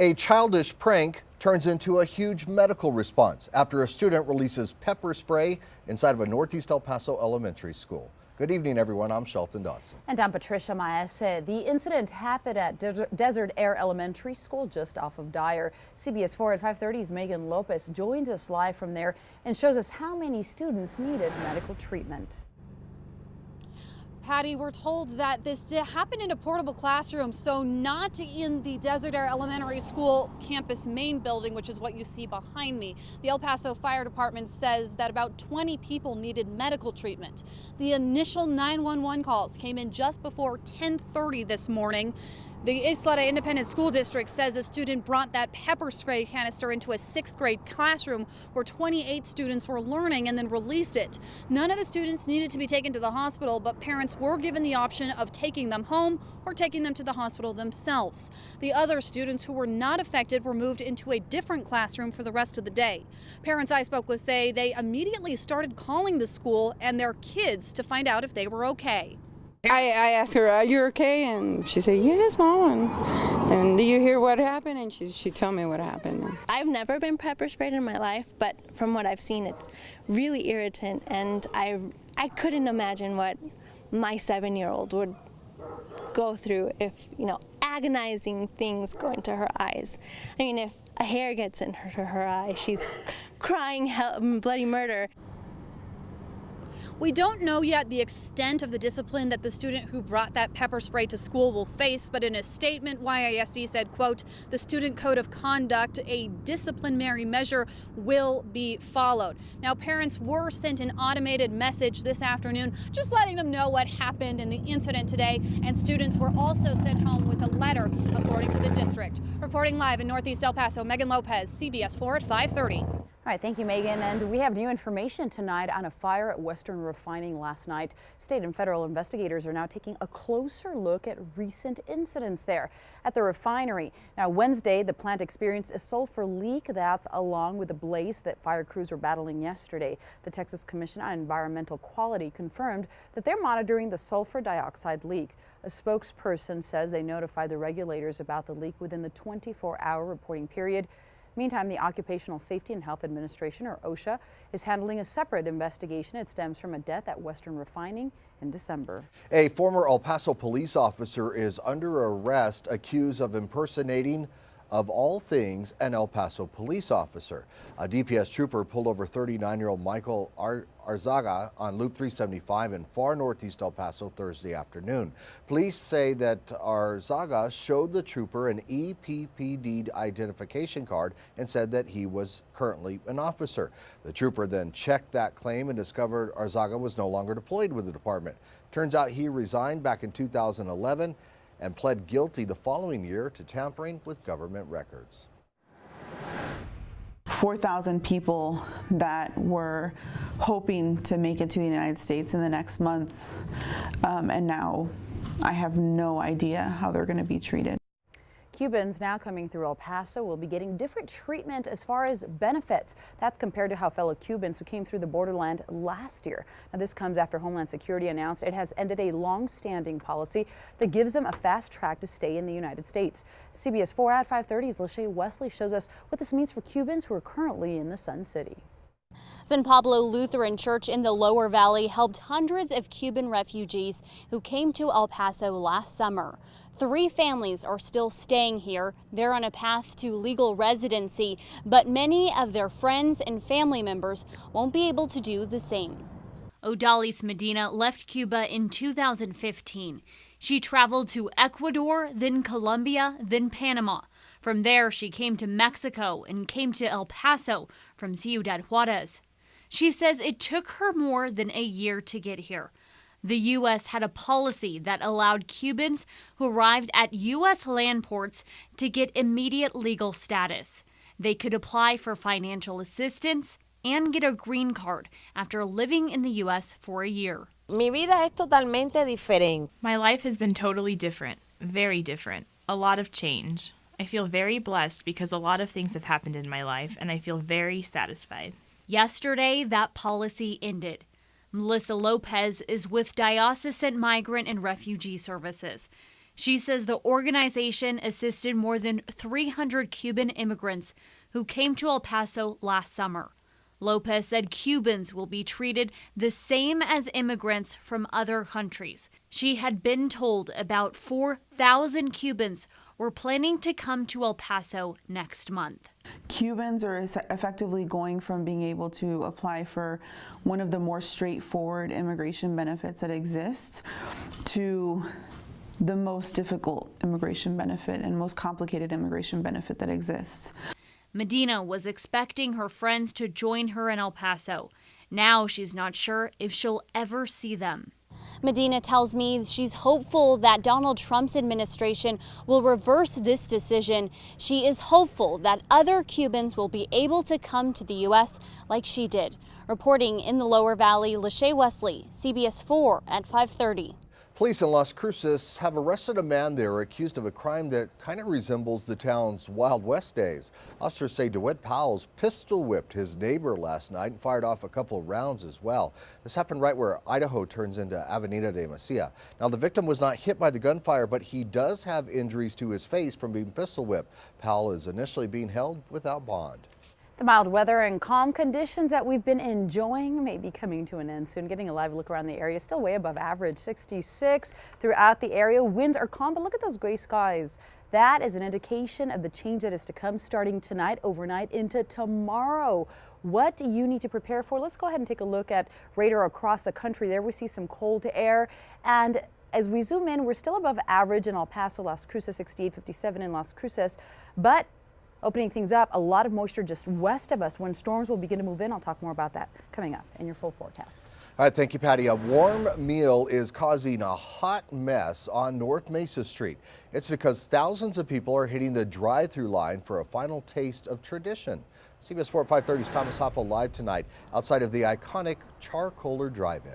A childish prank turns into a huge medical response after a student releases pepper spray inside of a Northeast El Paso elementary school. Good evening, everyone. I'm Shelton Dodson. And I'm Pmaese. The incident happened at Desert Air Elementary School just off of Dyer. CBS 4 at 5:30's Megan Lopez joins us live from there and shows us how many students needed medical treatment. Patty, we're told that this happened in a portable classroom, so not in the Desert Air Elementary School campus main building, which is what you see behind me. The El Paso Fire Department says that about 20 people needed medical treatment. The initial 911 calls came in just before 10:30 this morning. The Isleta Independent School District says a student brought that pepper spray canister into a 6th grade classroom where 28 students were learning and then released it. None of the students needed to be taken to the hospital, but parents were given the option of taking them home or taking them to the hospital themselves. The other students who were not affected were moved into a different classroom for the rest of the day. Parents I spoke with say they immediately started calling the school and their kids to find out if they were okay. I asked her, "Are you okay?" And she said, "Yes, Mom." And do you hear what happened? And she told me what happened. I've never been pepper sprayed in my life, but from what I've seen, it's really irritant, and I couldn't imagine what my 7-year-old would go through if, agonizing things go into her eyes. I mean, if a hair gets into her eye, she's crying hell, bloody murder. We don't know yet the extent of the discipline that the student who brought that pepper spray to school will face, but in a statement, YISD said, quote, "The student code of conduct, a disciplinary measure, will be followed." Now, parents were sent an automated message this afternoon just letting them know what happened in the incident today, and students were also sent home with a letter, according to the district. Reporting live in Northeast El Paso, Megan Lopez, CBS 4 at 5:30. All right, thank you, Megan. And we have new information tonight on a fire at Western Refining last night. State and federal investigators are now taking a closer look at recent incidents there at the refinery. Now, Wednesday, the plant experienced a sulfur leak that's along with the blaze that fire crews were battling yesterday. The Texas Commission on Environmental Quality confirmed that they're monitoring the sulfur dioxide leak. A spokesperson says they notified the regulators about the leak within the 24-hour reporting period. Meantime, the Occupational Safety and Health Administration, or OSHA, is handling a separate investigation. It stems from a death at Western Refining in December. A former El Paso police officer is under arrest accused of impersonating, of all things, an El Paso police officer. A DPS trooper pulled over 39-year-old Michael Arzaga on Loop 375 in far northeast El Paso Thursday afternoon. Police say that Arzaga showed the trooper an EPPD identification card and said that he was currently an officer. The trooper then checked that claim and discovered Arzaga was no longer deployed with the department. Turns out he resigned back in 2011 and pled guilty the following year to tampering with government records. 4,000 people that were hoping to make it to the United States in the next month, and now I have no idea how they're going to be treated. Cubans now coming through El Paso will be getting different treatment as far as benefits. That's compared to how fellow Cubans who came through the borderland last year. Now, this comes after Homeland Security announced it has ended a long-standing policy that gives them a fast track to stay in the United States. CBS 4 at 5:30's Lachey Wesley shows us what this means for Cubans who are currently in the Sun City. San Pablo Lutheran Church in the Lower Valley helped hundreds of Cuban refugees who came to El Paso last summer. 3 families are still staying here. They're on a path to legal residency, but many of their friends and family members won't be able to do the same. Odalis Medina left Cuba in 2015. She traveled to Ecuador, then Colombia, then Panama. From there, she came to Mexico and came to El Paso from Ciudad Juarez. She says it took her more than a year to get here. The U.S. had a policy that allowed Cubans who arrived at U.S. land ports to get immediate legal status. They could apply for financial assistance and get a green card after living in the U.S. for a year. Mi vida es totalmente diferente. My life has been totally different, very different, a lot of change. I feel very blessed because a lot of things have happened in my life, and I feel very satisfied. Yesterday, that policy ended. Melissa Lopez is with Diocesan Migrant and Refugee Services. She says the organization assisted more than 300 Cuban immigrants who came to El Paso last summer. Lopez said Cubans will be treated the same as immigrants from other countries. She had been told about 4,000 Cubans were planning to come to El Paso next month. Cubans are effectively going from being able to apply for one of the more straightforward immigration benefits that exists to the most difficult immigration benefit and most complicated immigration benefit that exists. Medina was expecting her friends to join her in El Paso. Now she's not sure if she'll ever see them. Medina tells me she's hopeful that Donald Trump's administration will reverse this decision. She is hopeful that other Cubans will be able to come to the U.S. like she did. Reporting in the Lower Valley, Lachey Wesley, CBS 4 at 5:30. Police in Las Cruces have arrested a man there accused of a crime that kind of resembles the town's Wild West days. Officers say DeWitt Powell's pistol whipped his neighbor last night and fired off a couple of rounds as well. This happened right where Idaho turns into Avenida de Mesilla. Now, the victim was not hit by the gunfire, but he does have injuries to his face from being pistol whipped. Powell is initially being held without bond. The mild weather and calm conditions that we've been enjoying may be coming to an end soon. Getting a live look around the area, still way above average, 66 throughout the area. Winds are calm, but look at those gray skies. That is an indication of the change that is to come starting tonight, overnight into tomorrow. What do you need to prepare for? Let's go ahead and take a look at radar across the country. There we see some cold air, and as we zoom in, we're still above average in El Paso, Las Cruces, 68, 57 in Las Cruces, but opening things up, a lot of moisture just west of us when storms will begin to move in. I'll talk more about that coming up in your full forecast. All right, thank you, Patty. A warm meal is causing a hot mess on North Mesa Street. It's because thousands of people are hitting the drive-through line for a final taste of tradition. CBS 4 at 5:30's Thomas Hoppo live tonight outside of the iconic Charcoaler Drive-In.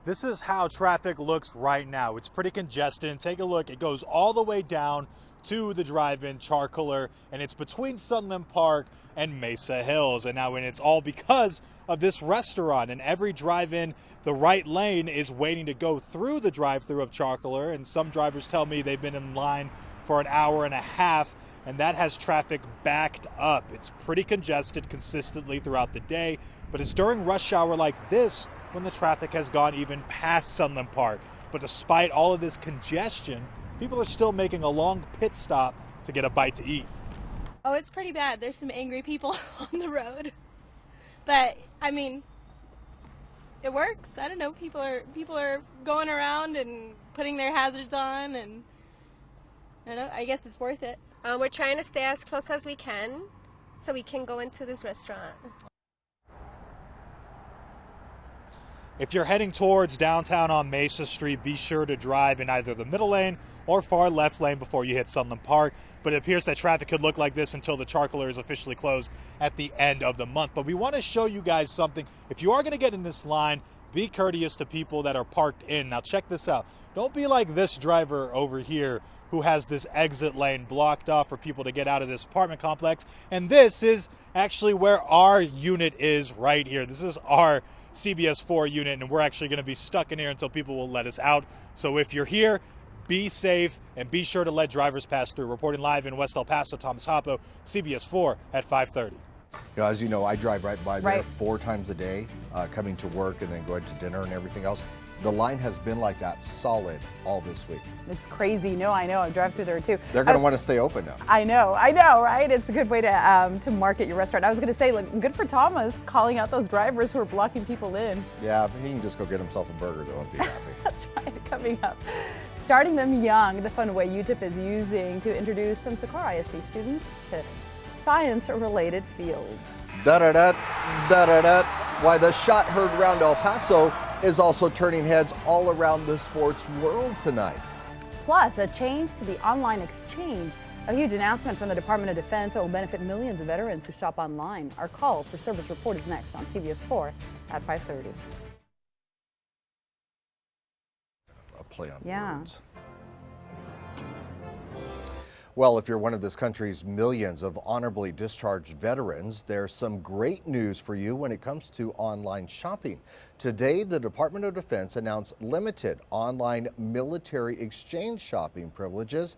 This is how traffic looks right now. It's pretty congested, and take a look. It goes all the way down to the drive-in Charcoaler, and it's between Sunland Park and Mesa Hills. And it's all because of this restaurant. And every drive-in, the right lane is waiting to go through the drive-through of Charcoaler. And some drivers tell me they've been in line for an hour and a half, and that has traffic backed up. It's pretty congested consistently throughout the day, but it's during rush hour like this when the traffic has gone even past Sunland Park. But despite all of this congestion, people are still making a long pit stop to get a bite to eat. Oh, it's pretty bad. There's some angry people on the road. But, I mean, it works. I don't know. People are going around and putting their hazards on, and I don't know. I guess it's worth it. We're trying to stay as close as we can so we can go into this restaurant. If you're heading towards downtown on Mesa Street, be sure to drive in either the middle lane or far left lane before you hit Sunland Park. But it appears that traffic could look like this until the Charcoaler is officially closed at the end of the month. But we want to show you guys something. If you are going to get in this line, be courteous to people that are parked in. Now check this out. Don't be like this driver over here who has this exit lane blocked off for people to get out of this apartment complex. And this is actually where our unit is right here. This is our CBS 4 unit, and we're actually going to be stuck in here until people will let us out. So if you're here, be safe and be sure to let drivers pass through. Reporting live in West El Paso, Thomas Hoppo, CBS 4 at 5:30. As you know, I drive right by there 4 times a day, coming to work and then going to dinner and everything else. The line has been like that solid all this week. It's crazy. No, I know. I drive through there too. They're going to want to stay open now. I know, right? It's a good way to market your restaurant. I was going to say, like, good for Thomas calling out those drivers who are blocking people in. Yeah, but he can just go get himself a burger though and be happy. That's right. Coming up, starting them young, the fun way UTEP is using to introduce some Socorro ISD students to science-related fields. Da-da-da, da-da-da. Why the shot heard around El Paso is also turning heads all around the sports world tonight. Plus, a change to the online exchange. A huge announcement from the Department of Defense that will benefit millions of veterans who shop online. Our call for service report is next on CBS 4 at 5:30. A play on words. Well, if you're one of this country's millions of honorably discharged veterans, there's some great news for you when it comes to online shopping. Today, the Department of Defense announced limited online military exchange shopping privileges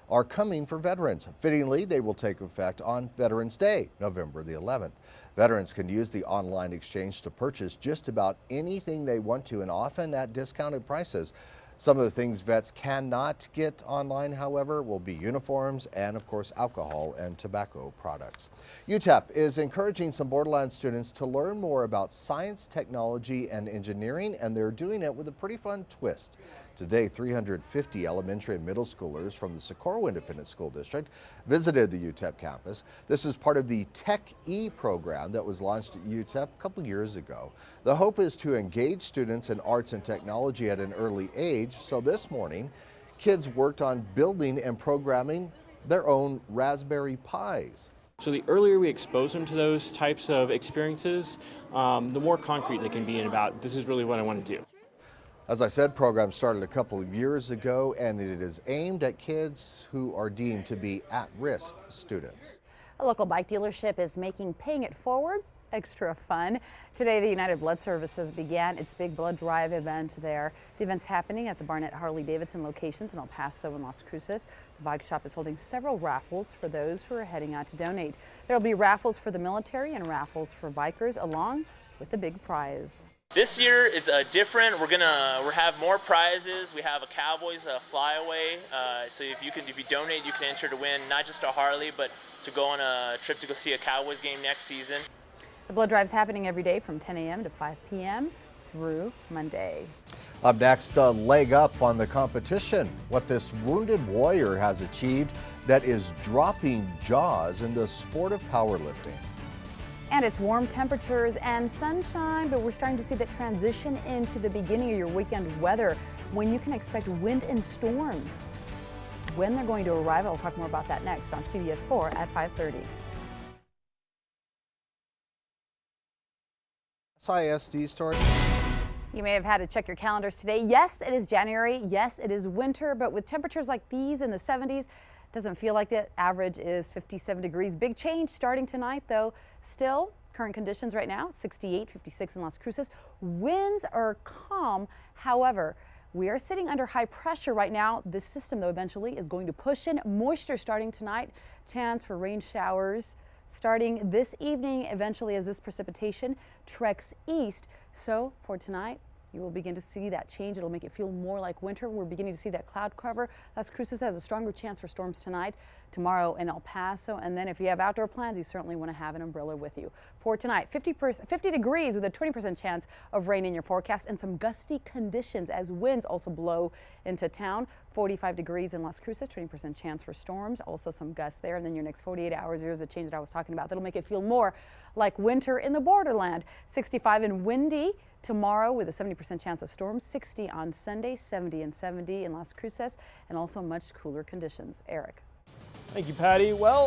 are coming for veterans. Fittingly, they will take effect on Veterans Day, November the 11th. Veterans can use the online exchange to purchase just about anything they want to, and often at discounted prices. Some of the things vets cannot get online, however, will be uniforms and, of course, alcohol and tobacco products. UTEP is encouraging some Borderlands students to learn more about science, technology, and engineering, and they're doing it with a pretty fun twist. Today, 350 elementary and middle schoolers from the Socorro Independent School District visited the UTEP campus. This is part of the Tech-E program that was launched at UTEP a couple years ago. The hope is to engage students in arts and technology at an early age. So this morning, kids worked on building and programming their own Raspberry Pis. So the earlier we expose them to those types of experiences, the more concrete they can be in about, this is really what I want to do. As I said, program started a couple of years ago, and it is aimed at kids who are deemed to be at-risk students. A local bike dealership is making paying it forward extra fun. Today, the United Blood Services began its big blood drive event there. The event's happening at the Barnett Harley-Davidson locations in El Paso and Las Cruces. The bike shop is holding several raffles for those who are heading out to donate. There will be raffles for the military and raffles for bikers, along with the big prize. This year is different. We have more prizes. We have a Cowboys flyaway. So if you donate, you can enter to win not just a Harley, but to go on a trip to go see a Cowboys game next season. The blood drive is happening every day from 10 a.m. to 5 p.m. through Monday. Up next, a leg up on the competition. What this wounded warrior has achieved that is dropping jaws in the sport of powerlifting. And it's warm temperatures and sunshine, but we're starting to see the transition into the beginning of your weekend weather when you can expect wind and storms. When they're going to arrive, I'll talk more about that next on CBS 4 at 5:30. SISD story. You may have had to check your calendars today. Yes, it is January. Yes, it is winter, but with temperatures like these in the 70s, doesn't feel like it. Average is 57 degrees. Big change starting tonight, though. Still, current conditions right now, 68, 56 in Las Cruces. Winds are calm. However, we are sitting under high pressure right now. This system, though, eventually is going to push in moisture starting tonight. Chance for rain showers starting this evening, eventually as this precipitation treks east. So for tonight, you will begin to see that change. It'll make it feel more like winter. We're beginning to see that cloud cover. Las Cruces has a stronger chance for storms tonight, tomorrow in El Paso. And then if you have outdoor plans, you certainly want to have an umbrella with you. For tonight, 50 degrees with a 20% chance of rain in your forecast and some gusty conditions as winds also blow into town. 45 degrees in Las Cruces, 20% chance for storms, also some gusts there. And then your next 48 hours, here's the change that I was talking about. That'll make it feel more like winter in the borderland. 65 and windy tomorrow with a 70% chance of storms. 60 on Sunday, 70 and 70 in Las Cruces, and also much cooler conditions. Eric. Thank you, Patty. Well,